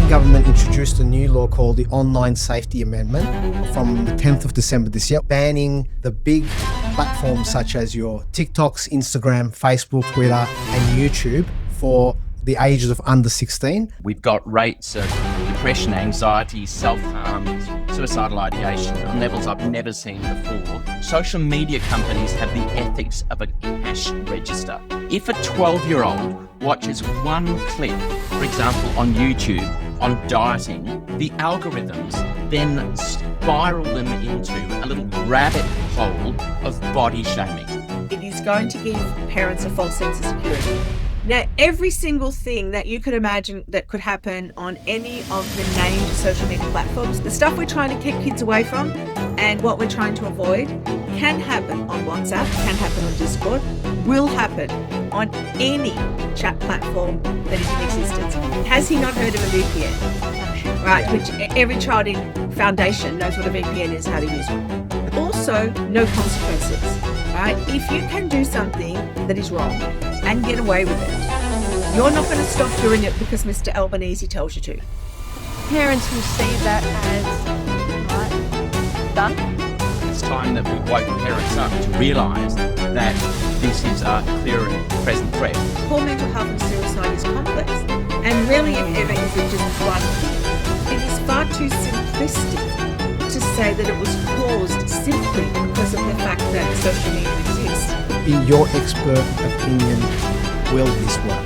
government introduced a new law called the Online Safety Amendment from the 10th of December this year, banning the big platforms such as your TikToks, Instagram, Facebook, Twitter, and YouTube for the ages of under 16. We've got rates of depression, anxiety, self-harm, suicidal ideation on levels I've never seen before. Social media companies have the ethics of a cash register. If a 12-year-old watches one clip, for example, on YouTube, on dieting, the algorithms then spiral them into a little rabbit hole of body shaming. It is going to give parents a false sense of security. Now, every single thing that you could imagine that could happen on any of the named social media platforms, the stuff we're trying to keep kids away from and what we're trying to avoid can happen on WhatsApp, can happen on Discord, will happen on any chat platform that is in existence. Has he not heard of a VPN? Right, which every child in foundation knows what a VPN is, how to use it. Also, no consequences, right? If you can do something that is wrong and get away with it, you're not going to stop doing it because Mr. Albanese tells you to. Parents will see that as done. It's time that we woke parents up to realise that this is a clear and present threat. Poor mental health and suicide is complex, and really, if ever, is it just one thing. It is far too simplistic to say that it was caused simply because of the fact that social media exists. In your expert opinion, will this work?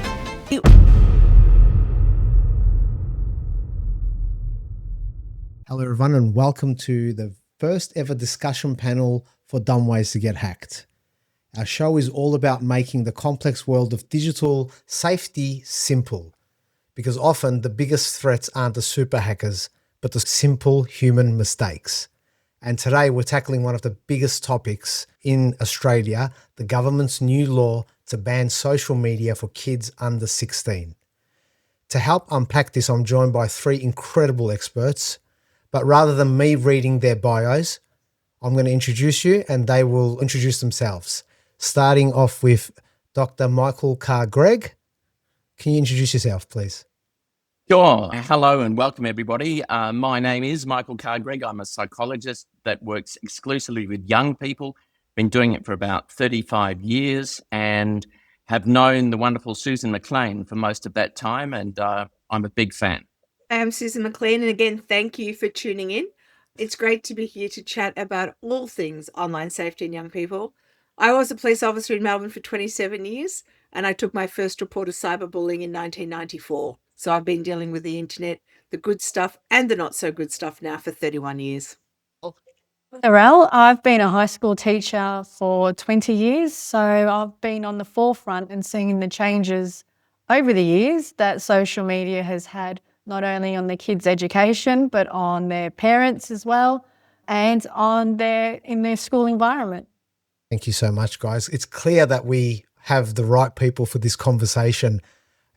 Hello everyone and welcome to the first ever discussion panel for Dumb Ways to Get Hacked. Our show is all about making the complex world of digital safety simple, because often the biggest threats aren't the super hackers, but the simple human mistakes. And today we're tackling one of the biggest topics in Australia, the government's new law to ban social media for kids under 16. To help unpack this, I'm joined by three incredible experts, but rather than me reading their bios, I'm going to introduce you and they will introduce themselves. Starting off with Dr. Michael Carr-Gregg. Can you introduce yourself, please? Sure. Hello and welcome, everybody. My name is Michael Carr-Gregg. I'm a psychologist that works exclusively with young people. Been doing it for about 35 years and have known the wonderful Susan McLean for most of that time, and I'm a big fan. I'm Susan McLean, and again, thank you for tuning in. It's great to be here to chat about all things online safety and young people. I was a police officer in Melbourne for 27 years, and I took my first report of cyberbullying in 1994. So I've been dealing with the internet, the good stuff and the not so good stuff now for 31 years. Nural, I've been a high school teacher for 20 years, so I've been on the forefront and seeing the changes over the years that social media has had, not only on the kids' education, but on their parents as well, and in their school environment. Thank you so much, guys. It's clear that we have the right people for this conversation.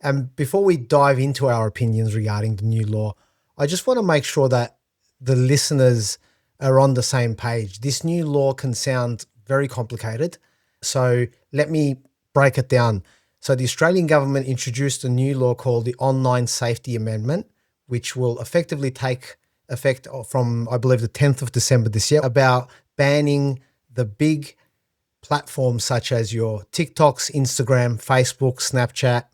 And before we dive into our opinions regarding the new law, I just want to make sure that the listeners are on the same page. This new law can sound very complicated, so let me break it down. So the Australian government introduced a new law called the Online Safety Amendment, which will effectively take effect from, I believe, the 10th of December this year, about banning the big platforms such as your TikToks, Instagram, Facebook, Snapchat,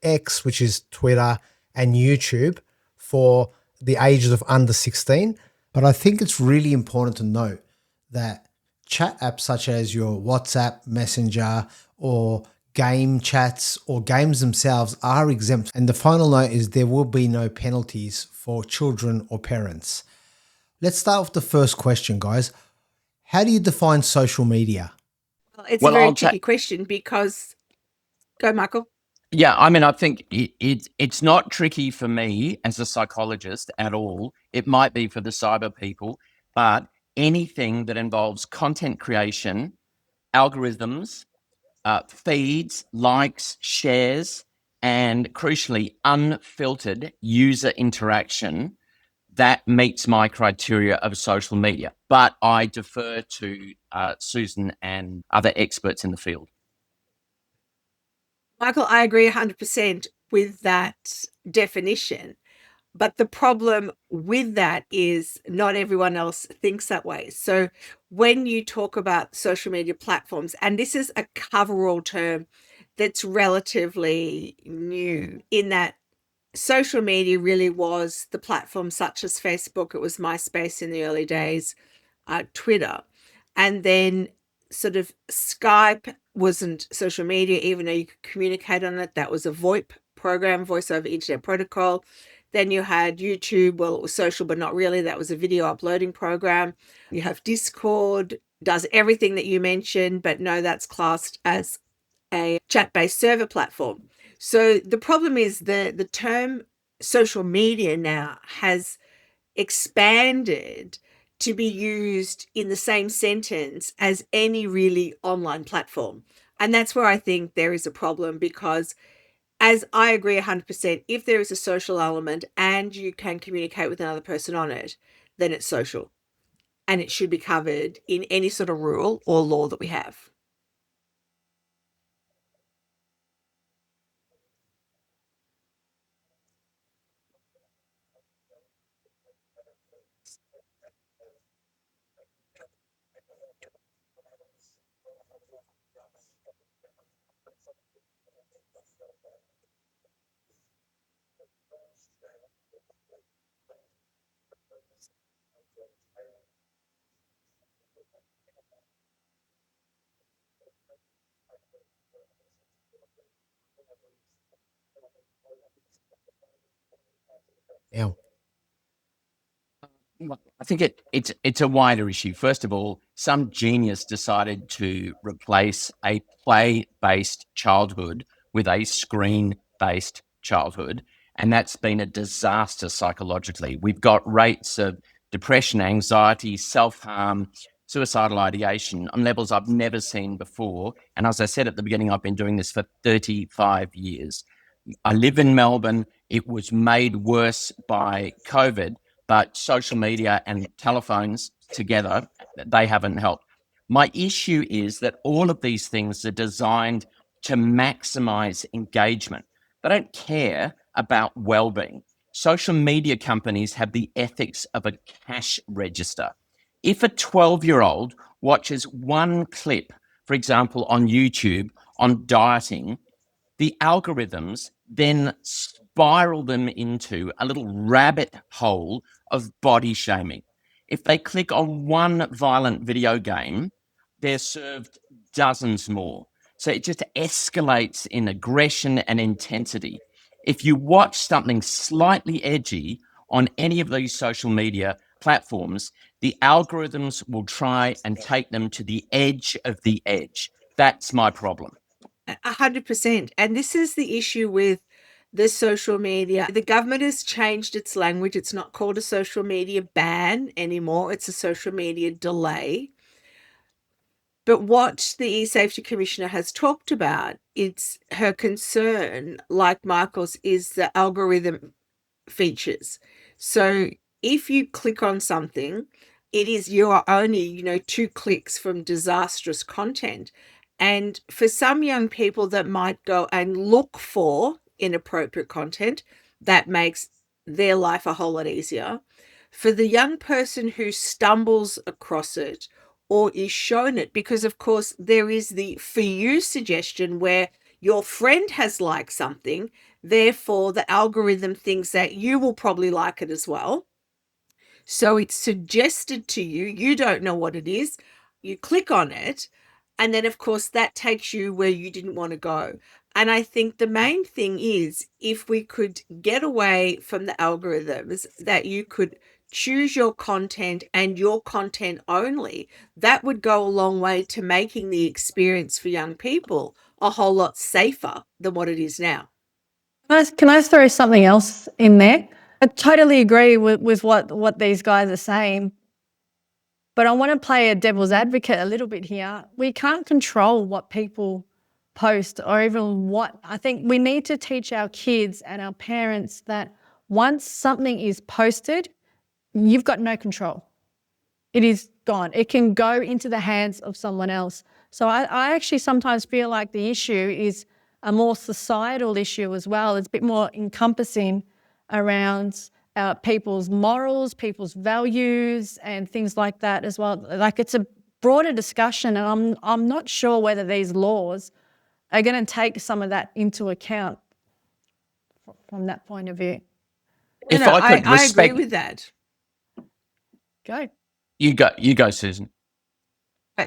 X, which is Twitter, and YouTube for the ages of under 16. But I think it's really important to note that chat apps such as your WhatsApp, Messenger, or game chats or games themselves are exempt. And the final note is there will be no penalties for children or parents. Let's start with the first question, guys. How do you define social media? Well, it's a very tricky question because... Go, Michael. Yeah, I mean, I think it's not tricky for me as a psychologist at all. It might be for the cyber people, but anything that involves content creation, algorithms, feeds, likes, shares, and crucially, unfiltered user interaction, that meets my criteria of social media. But I defer to Susan and other experts in the field. Michael, I agree 100% with that definition. But the problem with that is not everyone else thinks that way. So when you talk about social media platforms, and this is a coverall term that's relatively new in that social media really was the platform such as Facebook, it was MySpace in the early days, Twitter, and then sort of Skype wasn't social media, even though you could communicate on it. That was a VoIP program, voice over internet protocol. Then you had YouTube. Well, it was social, but not really. That was a video uploading program. You have Discord, does everything that you mentioned, but no, that's classed as a chat-based server platform. So the problem is the term social media now has expanded to be used in the same sentence as any really online platform. And that's where I think there is a problem, because as I agree 100%, if there is a social element and you can communicate with another person on it, then it's social. And it should be covered in any sort of rule or law that we have. Yeah. Well, I think it's a wider issue. First of all, some genius decided to replace a play-based childhood with a screen-based childhood, and that's been a disaster psychologically. We've got rates of depression, anxiety, self-harm, suicidal ideation on levels I've never seen before. And as I said at the beginning, I've been doing this for 35 years. I live in Melbourne. It was made worse by COVID, but social media and telephones together, they haven't helped. My issue is that all of these things are designed to maximize engagement. They don't care about well-being. Social media companies have the ethics of a cash register. If a 12-year-old watches one clip, for example, on YouTube on dieting, the algorithms then spiral them into a little rabbit hole of body shaming. If they click on one violent video game, they're served dozens more. So it just escalates in aggression and intensity. If you watch something slightly edgy on any of these social media platforms, the algorithms will try and take them to the edge of the edge. That's my problem. 100%. And this is the issue with the social media. The government has changed its language. It's not called a social media ban anymore. It's a social media delay. But what the eSafety Commissioner has talked about, it's her concern, like Michael's, is the algorithm features. So if you click on something, it is you are only 2 clicks from disastrous content. And for some young people that might go and look for inappropriate content, that makes their life a whole lot easier. For the young person who stumbles across it or is shown it, because of course there is the for you suggestion where your friend has liked something, therefore the algorithm thinks that you will probably like it as well. So it's suggested to you, you don't know what it is, you click on it, and then of course that takes you where you didn't want to go. And I think the main thing is if we could get away from the algorithms, that you could choose your content and your content only, that would go a long way to making the experience for young people a whole lot safer than what it is now. Can I throw something else in there? I totally agree with what these guys are saying, but I want to play a devil's advocate a little bit here. We can't control what people post or even what. I think we need to teach our kids and our parents that once something is posted, you've got no control. It is gone. It can go into the hands of someone else. So I actually sometimes feel like the issue is a more societal issue as well. It's a bit more encompassing around people's morals, people's values, and things like that as well. Like, it's a broader discussion, and I'm not sure whether these laws are going to take some of that into account from that point of view. If I could I agree respect, with that. Go. you go, Susan.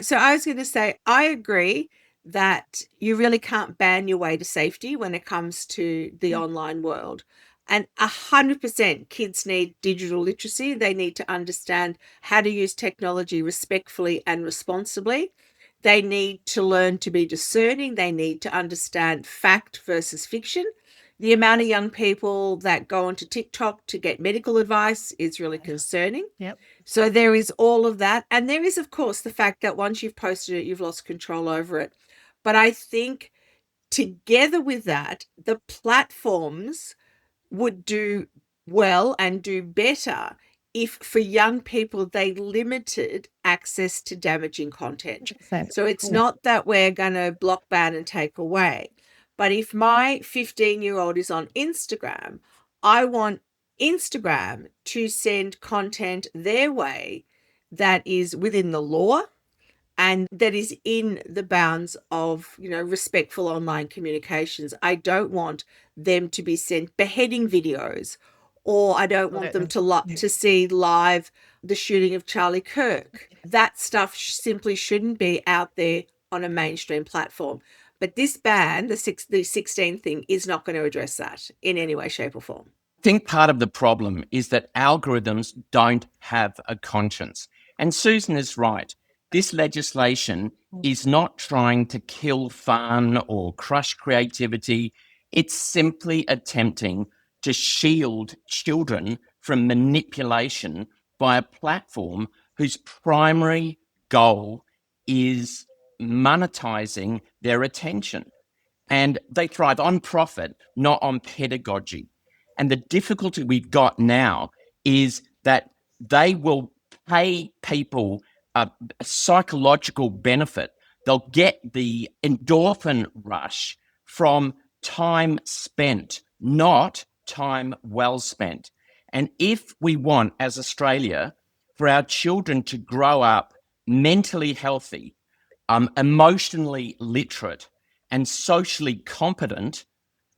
So I was going to say, I agree that you really can't ban your way to safety when it comes to the online world. And 100% kids need digital literacy. They need to understand how to use technology respectfully and responsibly. They need to learn to be discerning. They need to understand fact versus fiction. The amount of young people that go onto TikTok to get medical advice is really concerning. Yep. So there is all of that. And there is, of course, the fact that once you've posted it, you've lost control over it. But I think together with that, the platforms would do well and do better if for young people they limited access to damaging content. So it's not that we're going to block, ban and take away. But if my 15-year-old is on Instagram, I want Instagram to send content their way that is within the law and that is in the bounds of, respectful online communications. I don't want them to be sent beheading videos, or I don't want them to see live the shooting of Charlie Kirk. That stuff simply shouldn't be out there on a mainstream platform. But this ban, the 16 thing, is not going to address that in any way, shape or form. I think part of the problem is that algorithms don't have a conscience. And Susan is right. This legislation is not trying to kill fun or crush creativity. It's simply attempting to shield children from manipulation by a platform whose primary goal is monetizing their attention. And they thrive on profit, not on pedagogy. And the difficulty we've got now is that they will pay people a psychological benefit. They'll get the endorphin rush from time spent, not time well spent. And if we want, as Australia, for our children to grow up mentally healthy, emotionally literate, and socially competent,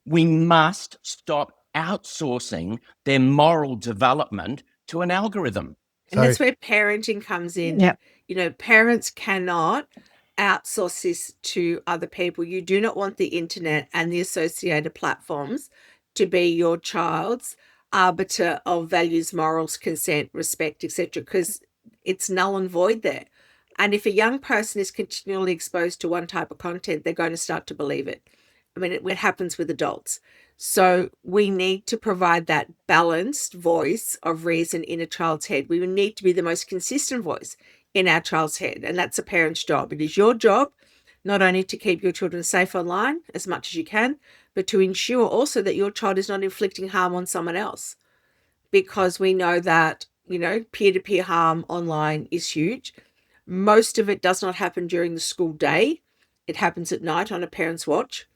we must stop outsourcing their moral development to an algorithm. And that's where parenting comes in. Yep. Parents cannot outsource this to other people. You do not want the internet and the associated platforms to be your child's arbiter of values, morals, consent, respect, etc., because it's null and void there. And if a young person is continually exposed to one type of content, they're going to start to believe it. I mean, it happens with adults. So we need to provide that balanced voice of reason in a child's head. We need to be the most consistent voice in our child's head. And that's a parent's job. It is your job not only to keep your children safe online as much as you can, but to ensure also that your child is not inflicting harm on someone else. Because we know that, peer-to-peer harm online is huge. Most of it does not happen during the school day. It happens at night on a parent's watch.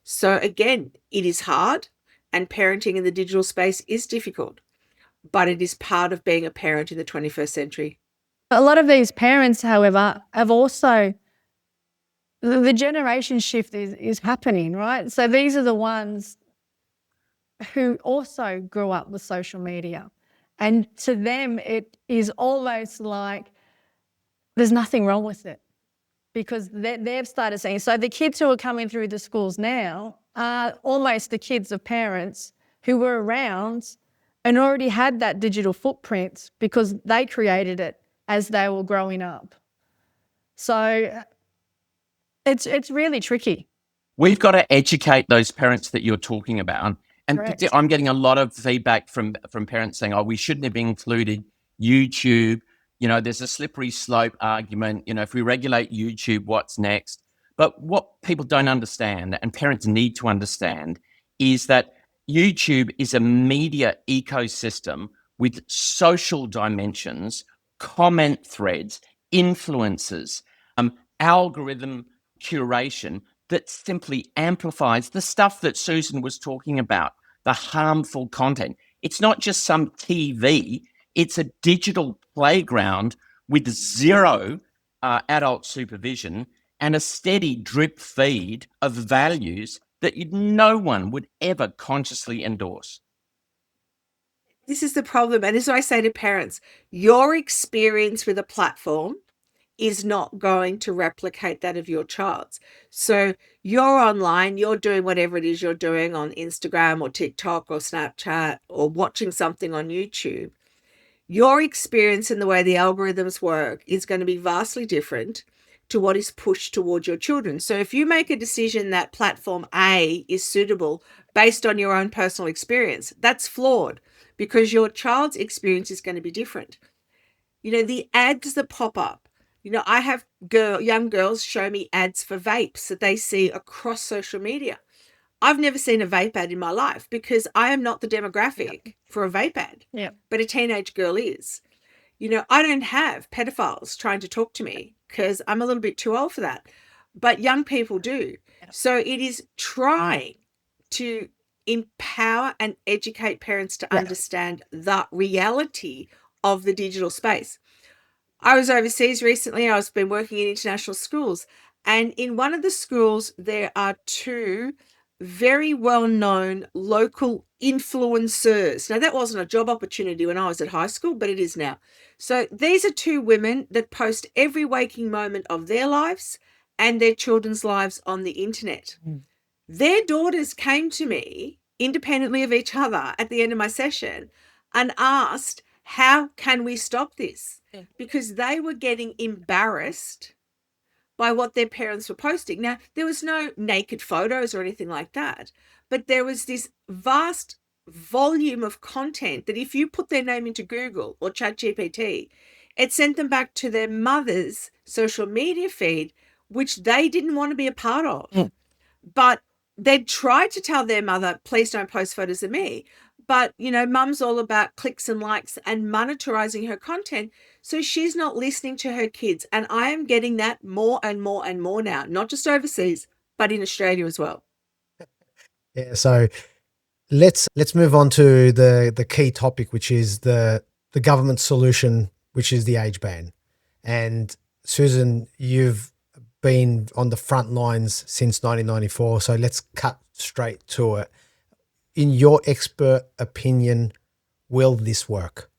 So again, it is hard, and parenting in the digital space is difficult, but it is part of being a parent in the 21st century. A lot of these parents, however, have also, the generation shift is happening, right? So these are the ones who also grew up with social media. And to them, it is almost like there's nothing wrong with it because they've started seeing. So the kids who are coming through the schools now are almost the kids of parents who were around and already had that digital footprint because they created it as they were growing up. So it's really tricky. We've got to educate those parents that you're talking about. And I'm getting a lot of feedback from parents saying, we shouldn't have included YouTube. There's a slippery slope argument. If we regulate YouTube, what's next? But what people don't understand, and parents need to understand, is that YouTube is a media ecosystem with social dimensions, comment threads, influences, algorithm curation that simply amplifies the stuff that Susan was talking about, the harmful content. It's not just some TV, it's a digital playground with zero adult supervision and a steady drip feed of values that no one would ever consciously endorse. This is the problem. And as I say to parents, your experience with a platform is not going to replicate that of your child's. So you're online, you're doing whatever it is you're doing on Instagram or TikTok or Snapchat or watching something on YouTube. Your experience in the way the algorithms work is going to be vastly different to what is pushed towards your children. So if you make a decision that platform A is suitable based on your own personal experience, that's flawed because your child's experience is going to be different. The ads that pop up, I have young girls show me ads for vapes that they see across social media. I've never seen a vape ad in my life because I am not the demographic for a vape ad, but a teenage girl is. I don't have pedophiles trying to talk to me because I'm a little bit too old for that, but young people do. So it is trying to empower and educate parents to understand the reality of the digital space. I was overseas recently. I've been working in international schools, and in one of the schools, there are two very well-known local influencers. Now, that wasn't a job opportunity when I was at high school, but it is now. So these are two women that post every waking moment of their lives and their children's lives on the internet. Their daughters came to me independently of each other at the end of my session and asked, how can we stop this? Because they were getting embarrassed by what their parents were posting. Now, there was no naked photos or anything like that, but there was this vast volume of content that if you put their name into Google or ChatGPT, it sent them back to their mother's social media feed, which they didn't want to be a part of. But they'd tried to tell their mother, please don't post photos of me. But, mum's all about clicks and likes and monetizing her content. So she's not listening to her kids. And I am getting that more and more and more now, not just overseas, but in Australia as well. Yeah. So let's move on to the key topic, which is the government solution, which is the age ban. And Susan, you've been on the front lines since 1994. So let's cut straight to it. In your expert opinion, will this work?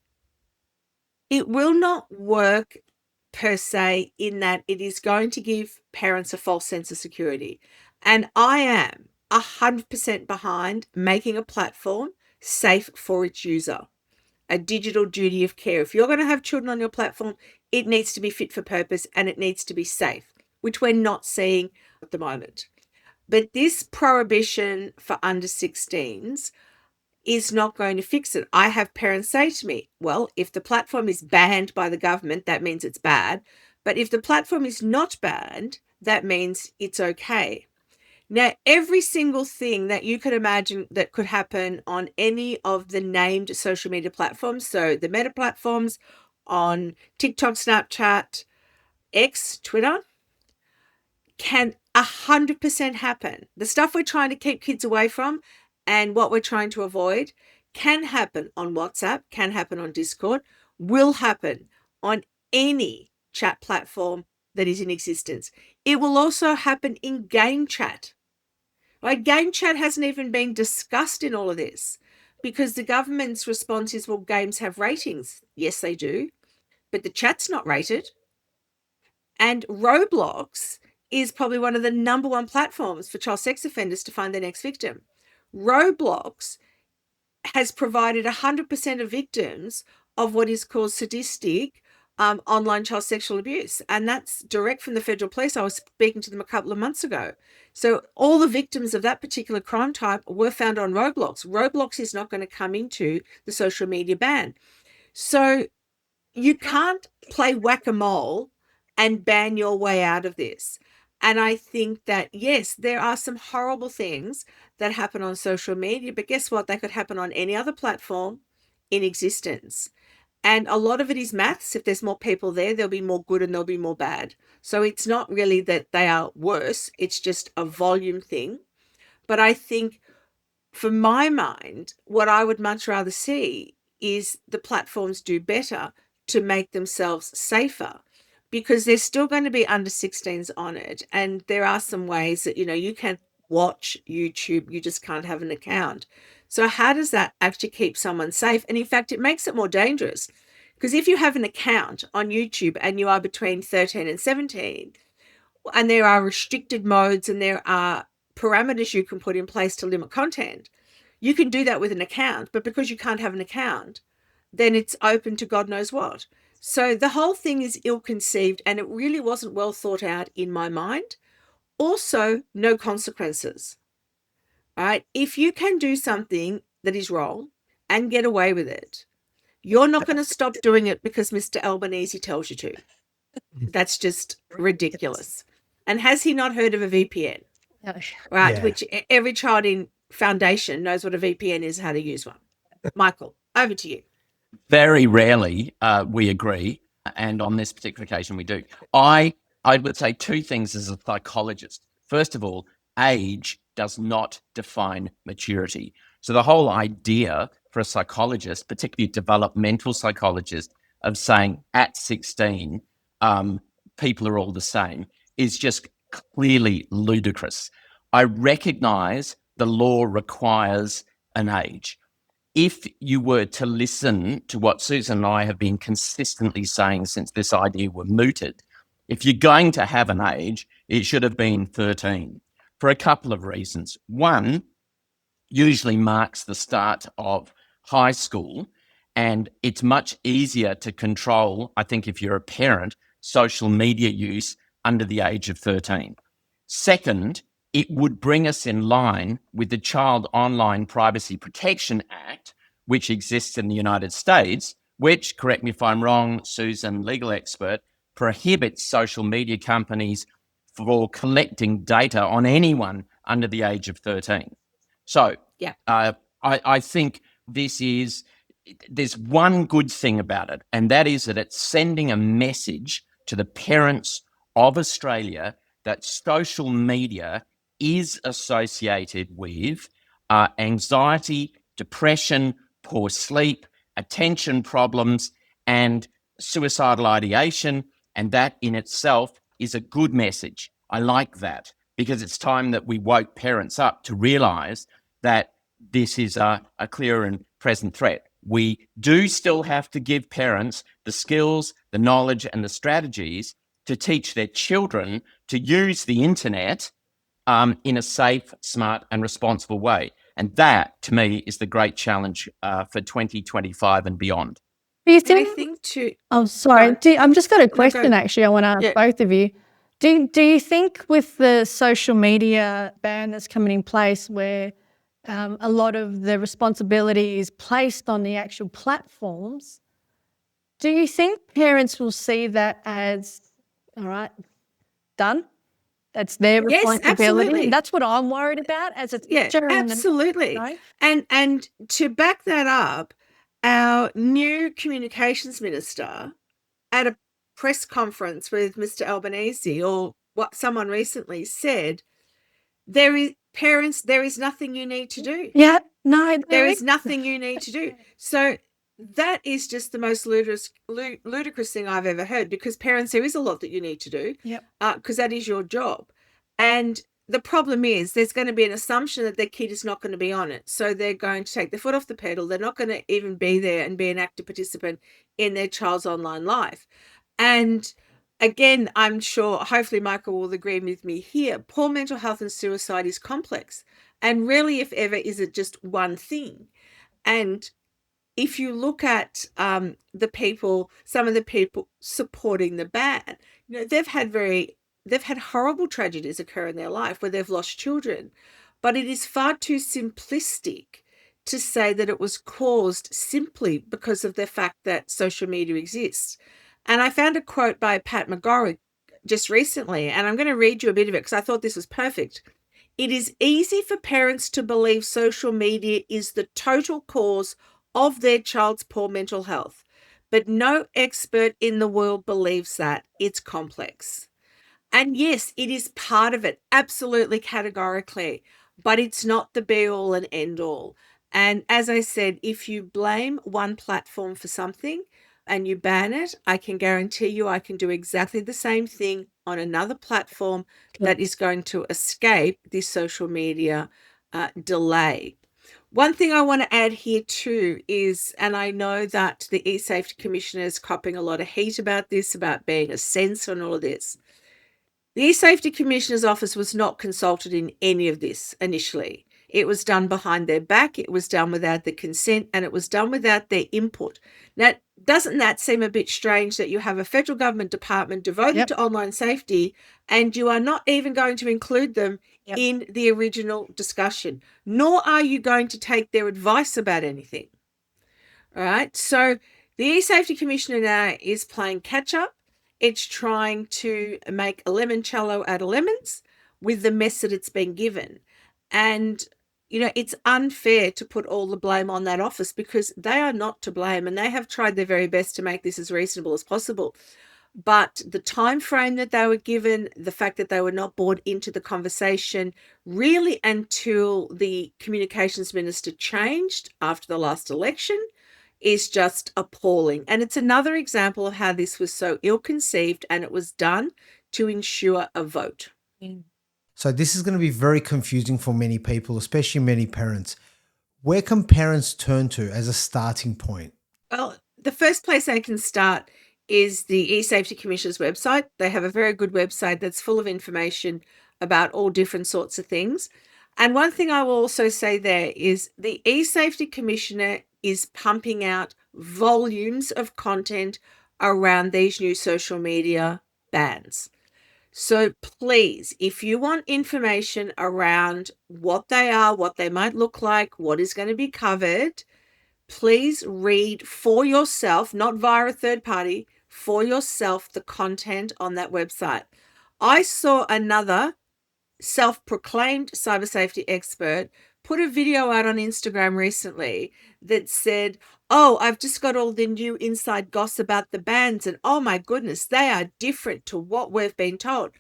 It will not work per se in that it is going to give parents a false sense of security. And I am 100% behind making a platform safe for its user, a digital duty of care. If you're going to have children on your platform, it needs to be fit for purpose and it needs to be safe, which we're not seeing at the moment. But this prohibition for under 16s is not going to fix it. I have parents say to me, well, if the platform is banned by the government, that means it's bad. But if the platform is not banned, that means it's okay. Now, every single thing that you could imagine that could happen on any of the named social media platforms, so the meta platforms on TikTok, Snapchat, X, Twitter, can 100% happen. The stuff we're trying to keep kids away from and what we're trying to avoid can happen on WhatsApp, can happen on Discord, will happen on any chat platform that is in existence. It will also happen in game chat. Right? Game chat hasn't even been discussed in all of this because the government's response is, well, games have ratings. Yes, they do, but the chat's not rated. And Roblox is probably one of the number one platforms for child sex offenders to find their next victim. Roblox has provided 100% of victims of what is called sadistic online child sexual abuse. And that's direct from the federal police. I was speaking to them a couple of months ago. So all the victims of that particular crime type were found on Roblox. Roblox is not going to come into the social media ban. So you can't play whack-a-mole and ban your way out of this. And I think that, yes, there are some horrible things that happen on social media, but guess what? They could happen on any other platform in existence. And a lot of it is maths. If there's more people there, there'll be more good and there'll be more bad. So it's not really that they are worse. It's just a volume thing. But I think for my mind, what I would much rather see is the platforms do better to make themselves safer, because there's still going to be under 16s on it. And there are some ways that, you can watch YouTube, you just can't have an account. So how does that actually keep someone safe? And in fact, it makes it more dangerous, because if you have an account on YouTube and you are between 13 and 17, and there are restricted modes and there are parameters you can put in place to limit content, you can do that with an account. But because you can't have an account, then it's open to God knows what. So the whole thing is ill-conceived, and it really wasn't well thought out in my mind. Also, no consequences. All right. If you can do something that is wrong and get away with it, you're not going to stop doing it because Mr. Albanese tells you to. That's just ridiculous. And has he not heard of a VPN? No. Right. Yeah. Which every child in foundation knows what a VPN is, how to use one. Michael, over to you. Very rarely we agree, and on this particular occasion we do. I would say two things as a psychologist. First of all, age does not define maturity. So the whole idea for a psychologist, particularly a developmental psychologist, of saying at 16 people are all the same is just clearly ludicrous. I recognize the law requires an age. If you were to listen to what Susan and I have been consistently saying since this idea were mooted, if you're going to have an age, it should have been 13 for a couple of reasons. One, usually marks the start of high school, and it's much easier to control, I think, if you're a parent, social media use under the age of 13. Second, it would bring us in line with the Child Online Privacy Protection Act, which exists in the United States, which, correct me if I'm wrong, Susan, legal expert, prohibits social media companies for collecting data on anyone under the age of 13. So Yeah. I think there's one good thing about it, and that is that it's sending a message to the parents of Australia that social media is associated with anxiety, depression, poor sleep, attention problems, and suicidal ideation. And that in itself is a good message. I like that, because it's time that we woke parents up to realize that this is a clear and present threat. We do still have to give parents the skills, the knowledge, and the strategies to teach their children to use the internet in a safe, smart, and responsible way. And that, to me, is the great challenge for 2025 and beyond. Do you And I think? think too. Oh, sorry. I'm just got a question. go. Actually, I want to ask Yeah. both of you. Do you think with the social media ban that's coming in place, where a lot of the responsibility is placed on the actual platforms, do you think parents will see that as, all right, done? That's their Yes, responsibility. absolutely. That's what I'm worried about as a Yeah, teacher. absolutely. Right? And to back that up, our new communications minister at a press conference with Mr. Albanese, or what someone recently said, there is nothing you need to do. Yeah. No, There is nothing you need to do. So that is just the most ludicrous thing I've ever heard, because parents, there is a lot that you need to do. Yep. Because that is your job. And the problem is there's going to be an assumption that their kid is not going to be on it. So they're going to take their foot off the pedal. They're not going to even be there and be an active participant in their child's online life. And again, I'm sure, hopefully Michael will agree with me here, poor mental health and suicide is complex. And rarely, if ever, is it just one thing. And if you look at some of the people supporting the ban, they've had horrible tragedies occur in their life where they've lost children. But it is far too simplistic to say that it was caused simply because of the fact that social media exists. And I found a quote by Pat McGorrick just recently, and I'm going to read you a bit of it because I thought this was perfect. It is easy for parents to believe social media is the total cause of their child's poor mental health, but no expert in the world believes that. It's complex. And yes, it is part of it, absolutely, categorically. but it's not the be all and end all. And as I said, if you blame one platform for something and you ban it, I can guarantee you I can do exactly the same thing on another platform that is going to escape this social media delay. One thing I want to add here too is, and I know that the eSafety Commissioner is copping a lot of heat about this, about being a censor and all of this. The eSafety Commissioner's office was not consulted in any of this initially. It was done behind their back, it was done without their consent, and it was done without their input. Now, doesn't that seem a bit strange that you have a federal government department devoted to online safety and you are not even going to include them in the original discussion, nor are you going to take their advice about anything? All right, so the eSafety Commissioner now is playing catch up. It's trying to make a limoncello out of lemons with the mess that it's been given. And, you know, it's unfair to put all the blame on that office because they are not to blame and they have tried their very best to make this as reasonable as possible. But the time frame that they were given, the fact that they were not brought into the conversation really until the communications minister changed after the last election, is just appalling. And it's another example of how this was so ill-conceived and it was done to ensure a vote. So this is going to be very confusing for many people, especially many parents. Where can parents turn to as a starting point? Well, the first place they can start is the eSafety Commissioner's website. They have a very good website that's full of information about all different sorts of things. And one thing I will also say there is the eSafety Commissioner is pumping out volumes of content around these new social media bans. So please, if you want information around what they are, what they might look like, what is going to be covered, please read for yourself, not via a third party, for yourself the content on that website. I saw another self-proclaimed cyber safety expert put a video out on Instagram recently that said, oh, I've just got all the new inside gossip about the bans and oh my goodness, they are different to what we've been told.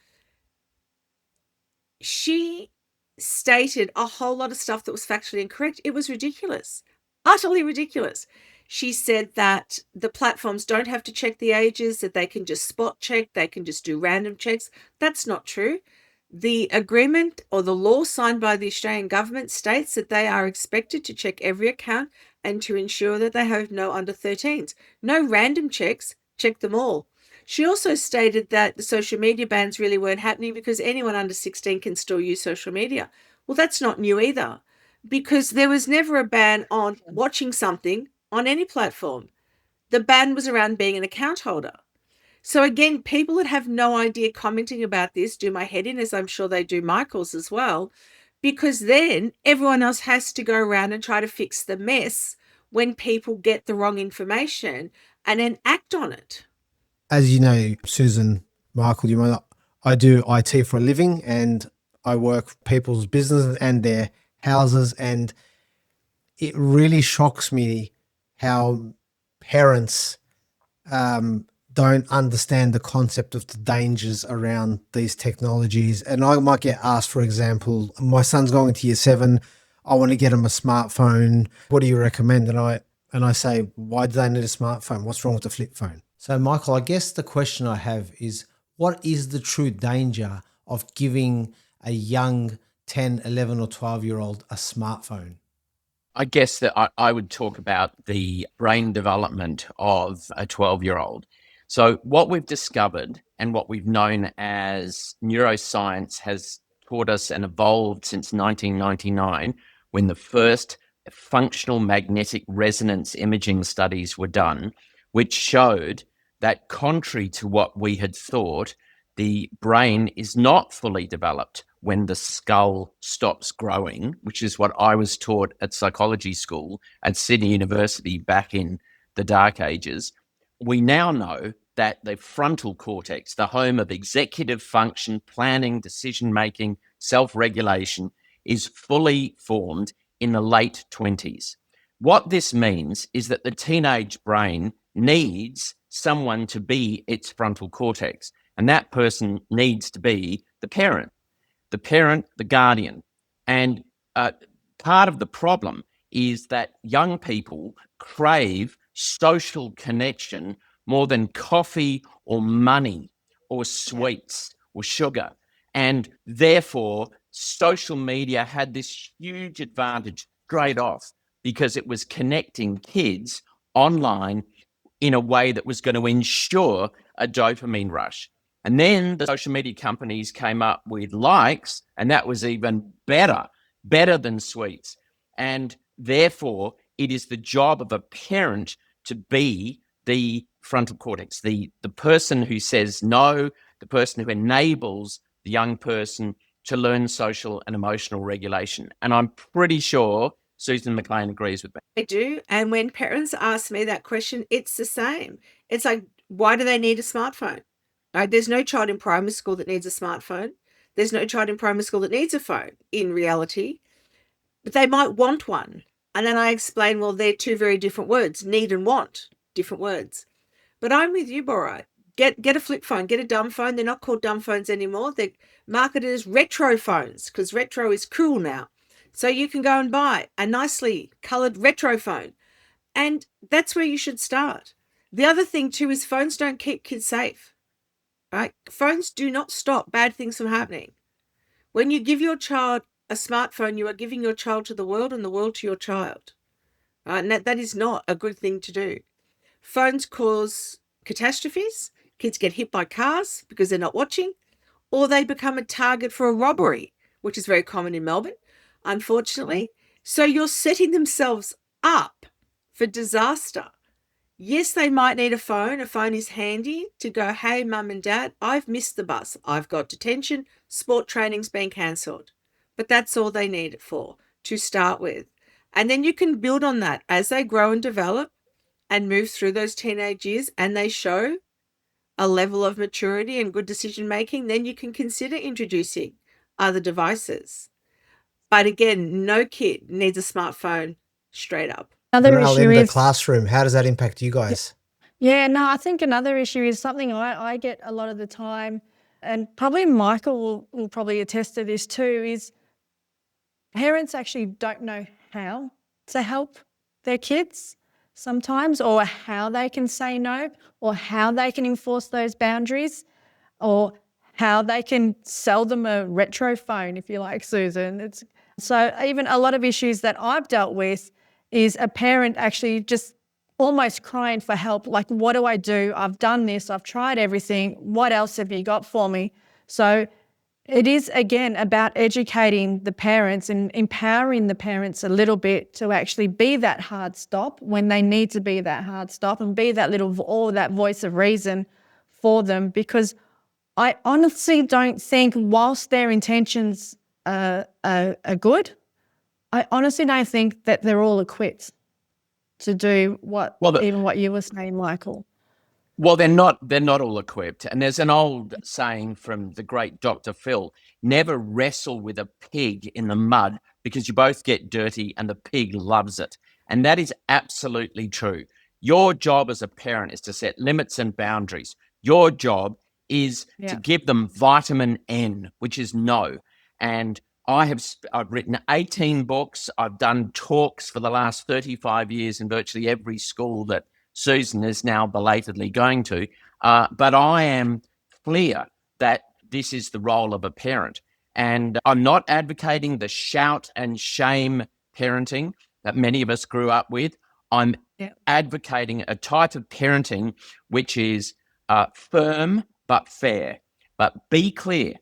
She stated a whole lot of stuff that was factually incorrect. It was ridiculous, utterly ridiculous. She said that the platforms don't have to check the ages, that they can just spot check, they can just do random checks. That's not true. The agreement or the law signed by the Australian government states that they are expected to check every account and to ensure that they have no under 13s. No random checks, check them all. She also stated that the social media bans really weren't happening because anyone under 16 can still use social media. Well, that's not new either, because there was never a ban on watching something on any platform. The ban was around being an account holder. So again, people that have no idea commenting about this do my head in, as I'm sure they do Michael's as well, because then everyone else has to go around and try to fix the mess when people get the wrong information and then act on it. As you know, Susan, Michael, you might not, I do IT for a living and I work for people's businesses and their houses, and it really shocks me how parents don't understand the concept of the dangers around these technologies. And I might get asked, for example, my son's going into year 7. I want to get him a smartphone. What do you recommend? And I say, why do they need a smartphone? What's wrong with the flip phone? So, Michael, I guess the question I have is, what is the true danger of giving a young 10, 11 or 12-year-old a smartphone? I guess that I would talk about the brain development of a 12-year-old. So what we've discovered and what we've known as neuroscience has taught us and evolved since 1999, when the first functional magnetic resonance imaging studies were done, which showed that contrary to what we had thought, the brain is not fully developed when the skull stops growing, which is what I was taught at psychology school at Sydney University back in the dark ages. We now know that the frontal cortex, the home of executive function, planning, decision-making, self-regulation, is fully formed in the late 20s. What this means is that the teenage brain needs someone to be its frontal cortex, and that person needs to be the parent, the guardian. And part of the problem is that young people crave social connection more than coffee or money or sweets or sugar. And therefore, social media had this huge advantage straight off because it was connecting kids online in a way that was going to ensure a dopamine rush. And then the social media companies came up with likes, and that was even better than sweets. And therefore, it is the job of a parent to be the frontal cortex, the person who says no, the person who enables the young person to learn social and emotional regulation. And I'm pretty sure Susan McLean agrees with me. I do. And when parents ask me that question, it's the same. It's like, why do they need a smartphone? There's no child in primary school that needs a smartphone. There's no child in primary school that needs a phone in reality, but they might want one. And then I explain, well, they're two very different words, need and want, different words. But I'm with you, Bora. Get a flip phone, get a dumb phone. They're not called dumb phones anymore. They're marketed as retro phones because retro is cool now. So you can go and buy a nicely colored retro phone. And that's where you should start. The other thing too is phones don't keep kids safe, right? Phones do not stop bad things from happening. When you give your child a smartphone, you are giving your child to the world and the world to your child. And that is not a good thing to do. Phones cause catastrophes. Kids get hit by cars because they're not watching, or they become a target for a robbery, which is very common in Melbourne, unfortunately. So you're setting themselves up for disaster. Yes, they might need a phone. A phone is handy to go, hey, mum and dad, I've missed the bus. I've got detention. Sport training's been cancelled. But that's all they need it for, to start with. And then you can build on that as they grow and develop and move through those teenage years and they show a level of maturity and good decision making, then you can consider introducing other devices. But again, no kid needs a smartphone straight up. Another Nural, issue in the is classroom, how does that impact you guys? Yeah, no, I think another issue is something I get a lot of the time, and probably Michael will probably attest to this too, is parents actually don't know how to help their kids sometimes, or how they can say no, or how they can enforce those boundaries, or how they can sell them a retro phone, if you like, Susan. So even a lot of issues that I've dealt with is a parent actually just almost crying for help, like, what do I do? I've done this, I've tried everything. What else have you got for me? So it is, again, about educating the parents and empowering the parents a little bit to actually be that hard stop when they need to be that hard stop, and be that that voice of reason for them. Because I honestly don't think, whilst their intentions are good, I honestly don't think that they're all equipped to do what you were saying, Michael. Well, they're not all equipped. And there's an old saying from the great Dr. Phil, never wrestle with a pig in the mud because you both get dirty and the pig loves it. And that is absolutely true. Your job as a parent is to set limits and boundaries. Your job is to give them vitamin N, which is no. And I've written 18 books. I've done talks for the last 35 years in virtually every school that Susan is now belatedly going to. But I am clear that this is the role of a parent. And I'm not advocating the shout and shame parenting that many of us grew up with. I'm advocating a type of parenting which is firm but fair. But be clear,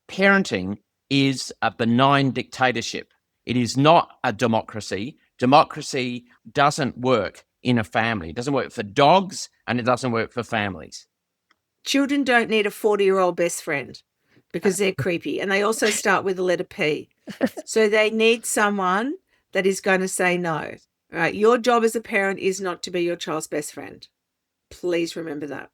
parenting is a benign dictatorship. It is not a democracy. Democracy doesn't work in a family. It doesn't work for dogs and it doesn't work for families. Children don't need a 40-year-old best friend because they're creepy. And they also start with the letter P. So they need someone that is going to say no. All right. Your job as a parent is not to be your child's best friend. Please remember that.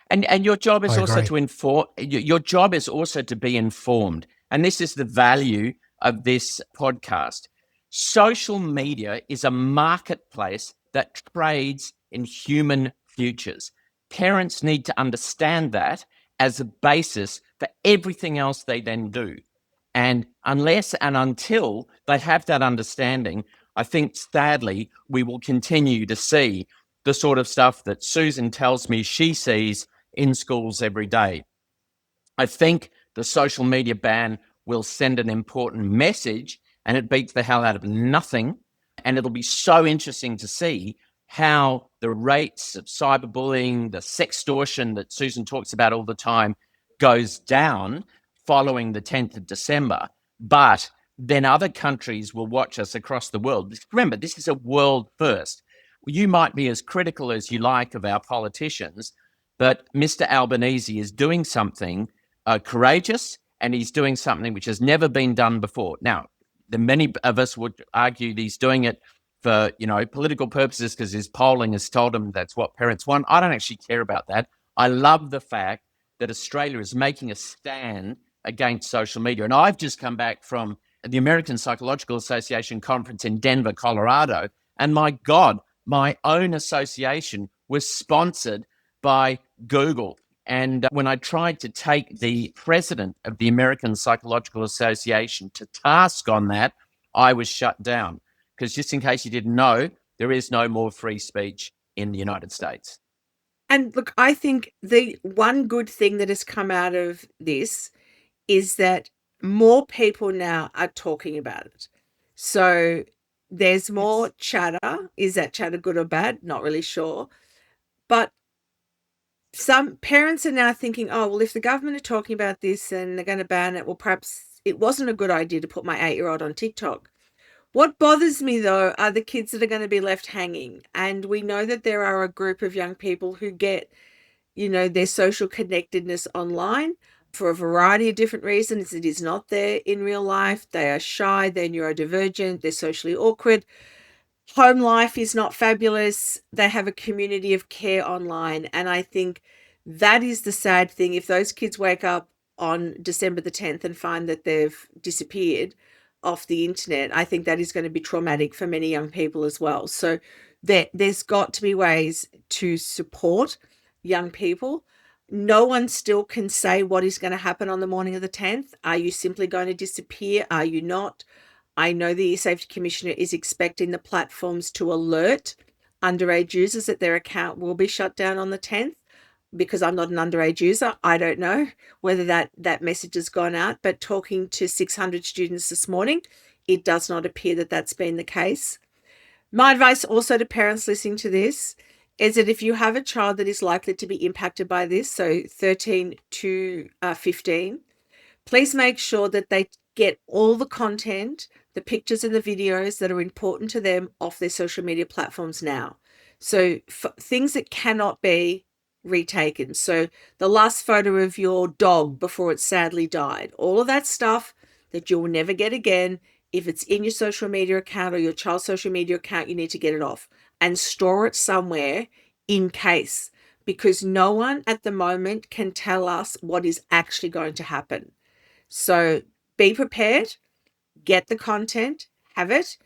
And your job is also to inform. Your job is also to be informed. And this is the value of this podcast. Social media is a marketplace that trades in human futures. Parents need to understand that as a basis for everything else they then do. And unless and until they have that understanding, I think sadly we will continue to see the sort of stuff that Susan tells me she sees in schools every day. I think the social media ban will send an important message, and it beats the hell out of nothing. And it'll be so interesting to see how the rates of cyberbullying, the sextortion that Susan talks about all the time, goes down following the 10th of December. But then other countries will watch us across the world. Remember, this is a world first. You might be as critical as you like of our politicians, but Mr. Albanese is doing something courageous, and he's doing something which has never been done before. Now, many of us would argue that he's doing it for, political purposes because his polling has told him that's what parents want. I don't actually care about that. I love the fact that Australia is making a stand against social media. And I've just come back from the American Psychological Association conference in Denver, Colorado. And my God, my own association was sponsored by Google. And when I tried to take the president of the American Psychological Association to task on that, I was shut down. Because just in case you didn't know, there is no more free speech in the United States. And look, I think the one good thing that has come out of this is that more people now are talking about it. So there's more chatter. Is that chatter good or bad? Not really sure. But some parents are now thinking, oh, well, if the government are talking about this and they're going to ban it, well, perhaps it wasn't a good idea to put my 8-year-old on TikTok. What bothers me, though, are the kids that are going to be left hanging. And we know that there are a group of young people who get, their social connectedness online for a variety of different reasons. It is not there in real life. They are shy, they're neurodivergent, they're socially awkward. Home life is not fabulous. They have a community of care online. And I think that is the sad thing. If those kids wake up on December the 10th and find that they've disappeared off the internet, I think that is going to be traumatic for many young people as well. So there's got to be ways to support young people. No one still can say what is going to happen on the morning of the 10th. Are you simply going to disappear? Are you not? I know the eSafety Commissioner is expecting the platforms to alert underage users that their account will be shut down on the 10th. Because I'm not an underage user, I don't know whether that message has gone out. But talking to 600 students this morning, it does not appear that that's been the case. My advice also to parents listening to this is that if you have a child that is likely to be impacted by this, so 13 to 15, please make sure that they get all the content, the pictures and the videos that are important to them off their social media platforms now. So things that cannot be retaken. So the last photo of your dog before it sadly died, all of that stuff that you'll never get again. If it's in your social media account or your child's social media account, you need to get it off and store it somewhere in case, because no one at the moment can tell us what is actually going to happen. So be prepared, get the content, have it.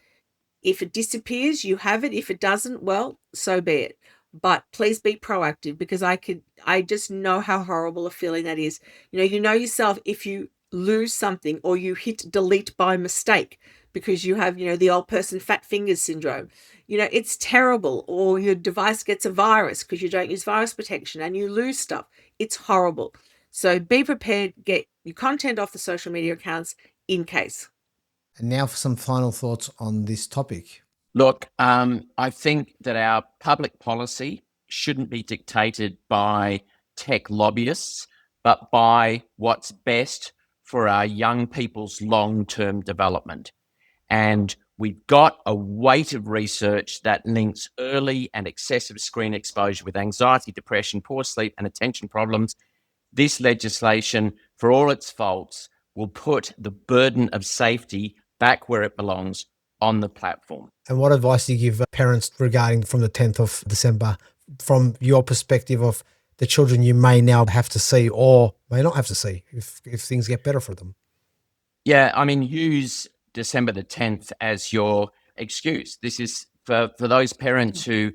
If it disappears, you have it. If it doesn't, well, so be it. But please be proactive, because I just know how horrible a feeling that is. You know yourself, if you lose something or you hit delete by mistake because you have, the old person fat fingers syndrome, it's terrible. Or your device gets a virus because you don't use virus protection and you lose stuff. It's horrible. So be prepared, get your content off the social media accounts in case. And now for some final thoughts on this topic. Look, I think that our public policy shouldn't be dictated by tech lobbyists, but by what's best for our young people's long-term development. And we've got a weight of research that links early and excessive screen exposure with anxiety, depression, poor sleep, and attention problems. This legislation, for all its faults, will put the burden of safety back where it belongs, on the platform. And what advice do you give parents regarding from the 10th of December, from your perspective of the children you may now have to see or may not have to see if things get better for them? Yeah, I mean, use December the 10th as your excuse. This is for those parents who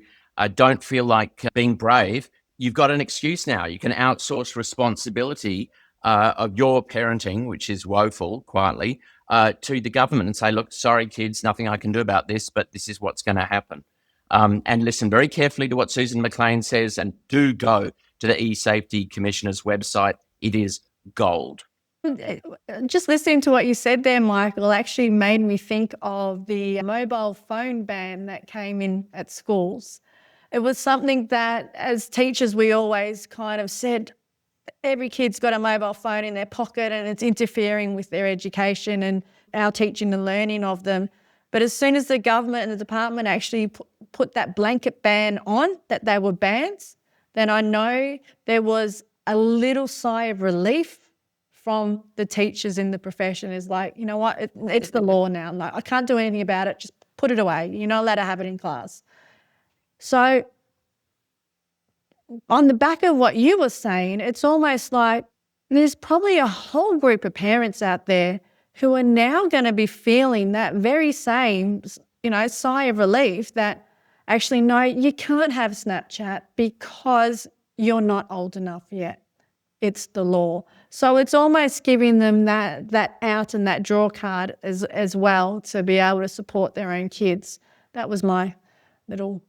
don't feel like being brave. You've got an excuse now. You can outsource responsibility of your parenting, which is woeful, quietly, to the government and say, look, sorry, kids, nothing I can do about this, but this is what's going to happen. And listen very carefully to what Susan McLean says, and do go to the eSafety Commissioner's website. It is gold. Just listening to what you said there, Michael, actually made me think of the mobile phone ban that came in at schools. It was something that, as teachers, we always kind of said, every kid's got a mobile phone in their pocket and it's interfering with their education and our teaching and learning of them. But as soon as the government and the department actually put that blanket ban on, that they were bans, then I know there was a little sigh of relief from the teachers in the profession. Is like, you know what, it's the law now. Like, I can't do anything about it, just put it away. You're not allowed to have it in class. So on the back of what you were saying, it's almost like there's probably a whole group of parents out there who are now going to be feeling that very same, sigh of relief that actually, no, you can't have Snapchat because you're not old enough yet. It's the law. So it's almost giving them that out and that draw card as well to be able to support their own kids. That was my little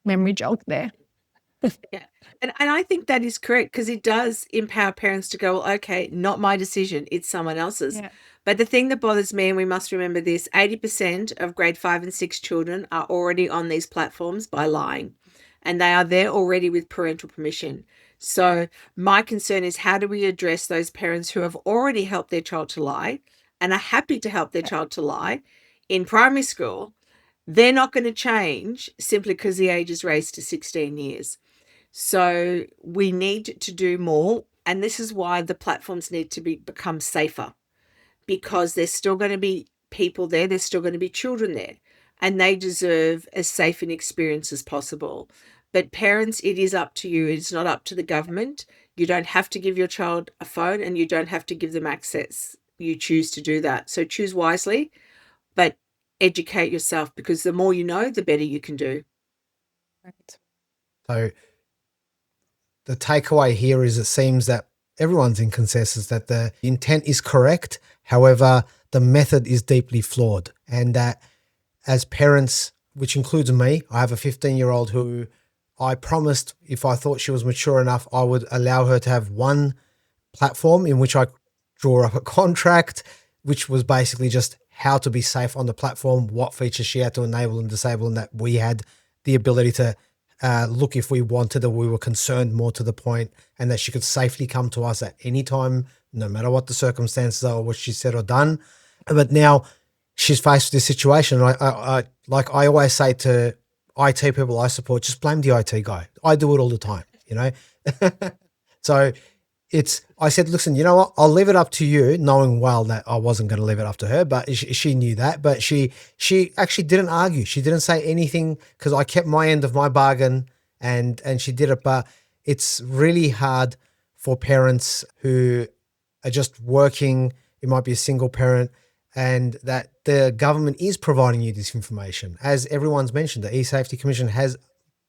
memory jog there. Yeah. And I think that is correct, because it does empower parents to go, well, okay, not my decision, it's someone else's. Yeah. But the thing that bothers me, and we must remember this, 80% of grade 5 and 6 children are already on these platforms by lying, and they are there already with parental permission. So my concern is, how do we address those parents who have already helped their child to lie and are happy to help their child to lie in primary school? They're not going to change simply because the age is raised to 16 years. So we need to do more, and this is why the platforms need to become safer, because there's still going to be people there, there's still going to be children there, and they deserve as safe an experience as possible. But parents, it is up to you. It's not up to the government. You don't have to give your child a phone, and you don't have to give them access. You choose to do that. So choose wisely, but educate yourself, because the more you know, the better you can do. Right. So the takeaway here is, it seems that everyone's in consensus that the intent is correct. However, the method is deeply flawed, and that as parents, which includes me, I have a 15-year-old who I promised if I thought she was mature enough, I would allow her to have one platform in which I draw up a contract, which was basically just how to be safe on the platform, what features she had to enable and disable, and that we had the ability to look if we wanted, or we were concerned, more to the point, and that she could safely come to us at any time, no matter what the circumstances are or what she said or done. But now she's faced with this situation. I always say to IT people I support, just blame the IT guy. I do it all the time, So I said, listen, you know what? I'll leave it up to you, knowing well that I wasn't going to leave it up to her, but she knew that. But she actually didn't argue. She didn't say anything, because I kept my end of my bargain, and she did it. But it's really hard for parents who are just working. It might be a single parent, and that the government is providing you this information. As everyone's mentioned, the eSafety Commission has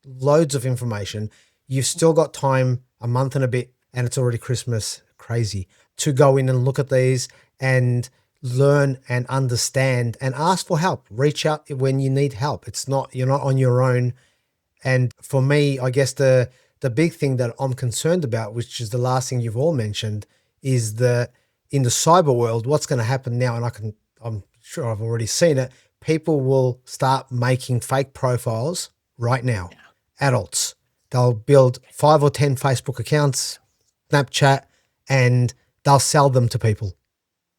loads of information. You've still got time, a month and a bit, and it's already Christmas, crazy, to go in and look at these and learn and understand and ask for help. Reach out when you need help. You're not on your own. And for me, I guess the big thing that I'm concerned about, which is the last thing you've all mentioned, is that in the cyber world, what's going to happen now, and I'm sure I've already seen it, people will start making fake profiles right now. Yeah. Adults. They'll build 5 or 10 Facebook accounts, Snapchat, and they'll sell them to people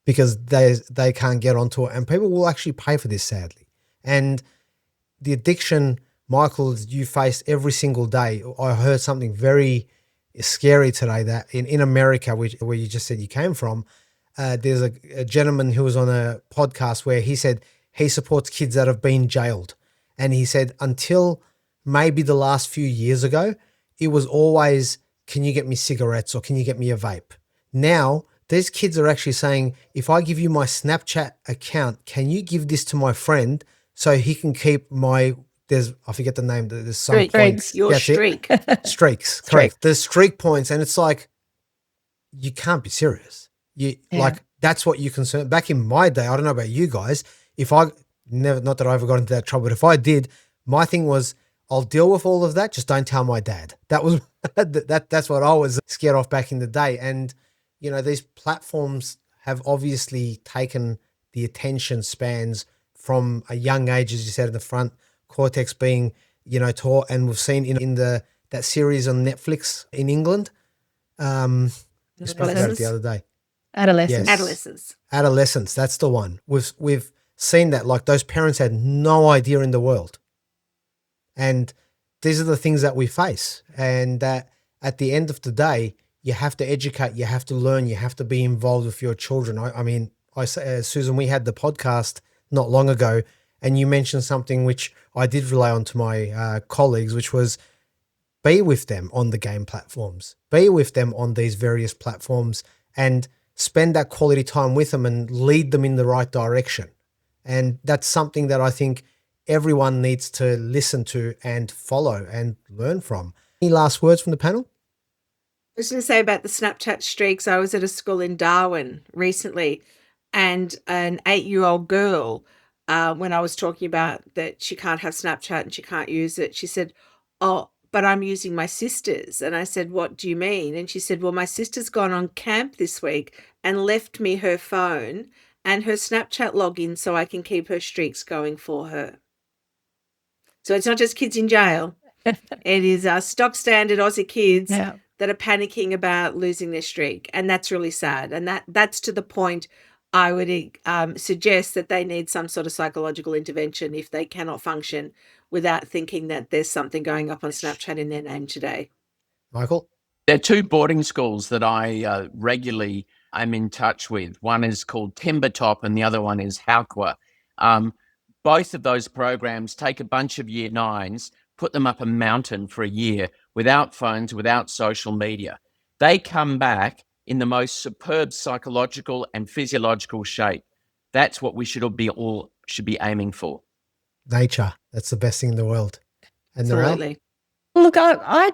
because they can't get onto it, and people will actually pay for this, sadly. And the addiction, Michael, you face every single day. I heard something very scary today, that in America, where you just said you came from, there's a gentleman who was on a podcast where he said he supports kids that have been jailed, and he said until maybe the last few years ago, it was always, can you get me cigarettes or can you get me a vape? Now, these kids are actually saying, if I give you my Snapchat account, can you give this to my friend so he can keep I forget the name, there's some points. Your streak. Streaks, correct. There's streak points, and it's like, you can't be serious. You Yeah. like that's what you're concerned. Back in my day, I don't know about you guys. If I never, not that I ever got into that trouble, but if I did, my thing was I'll deal with all of that. Just don't tell my dad. That was that's what I was scared of back in the day. And you know, these platforms have obviously taken the attention spans from a young age, as you said, in the front cortex being, you know, taught. And we've seen in that series on Netflix in England. We spoke about it the other day. Adolescence. Adolescents. Adolescence, that's the one. We've seen that, like those parents had no idea in the world. And these are the things that we face. And that at the end of the day, you have to educate, you have to learn, you have to be involved with your children. I mean, I say, Susan, we had the podcast not long ago, and you mentioned something which I did relay on to my colleagues, which was be with them on the game platforms, be with them on these various platforms, and spend that quality time with them and lead them in the right direction. And that's something that I think everyone needs to listen to and follow and learn from. Any last words from the panel? I was going to say about the Snapchat streaks. I was at a school in Darwin recently, and an 8-year-old girl, when I was talking about that she can't have Snapchat and she can't use it, she said, "Oh, but I'm using my sister's." And I said, "What do you mean?" And she said, "Well, my sister's gone on camp this week and left me her phone and her Snapchat login so I can keep her streaks going for her." So it's not just kids in jail. It is stock standard Aussie kids Yeah. that are panicking about losing their streak. And that's really sad. And that's to the point I would suggest that they need some sort of psychological intervention if they cannot function without thinking that there's something going up on Snapchat in their name today. Michael? There are two boarding schools that I regularly am in touch with. One is called Timbertop and the other one is Halkwa. Both of those programs take a bunch of year nines, put them up a mountain for a year without phones, without social media. They come back in the most superb psychological and physiological shape. That's what we should all be aiming for. Nature. That's the best thing in the world. And Nural? Absolutely. Look, I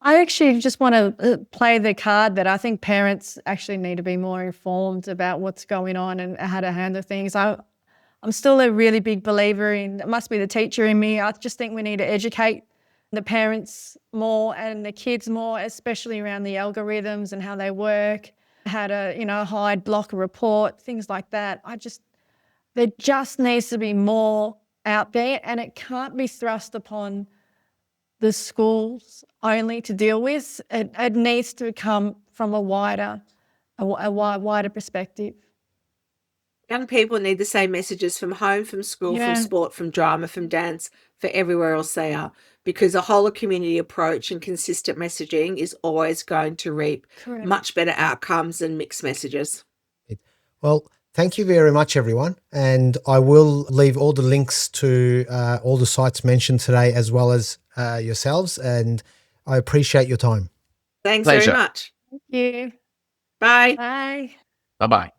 actually just want to play the card that I think parents actually need to be more informed about what's going on and how to handle things. I'm still a really big believer in, it must be the teacher in me, I just think we need to educate the parents more and the kids more, especially around the algorithms and how they work, how to, hide, block a report, things like that. There just needs to be more out there, and it can't be thrust upon the schools only to deal with. It needs to come from a wider perspective. Young people need the same messages from home, from school, Yeah. from sport, from drama, from dance, for everywhere else they are, because a whole of community approach and consistent messaging is always going to reap Correct. much better outcomes than mixed messages. Well, thank you very much, everyone. And I will leave all the links to all the sites mentioned today, as well as yourselves. And I appreciate your time. Thanks Pleasure. very much. Thank you. Bye. Bye. Bye-bye.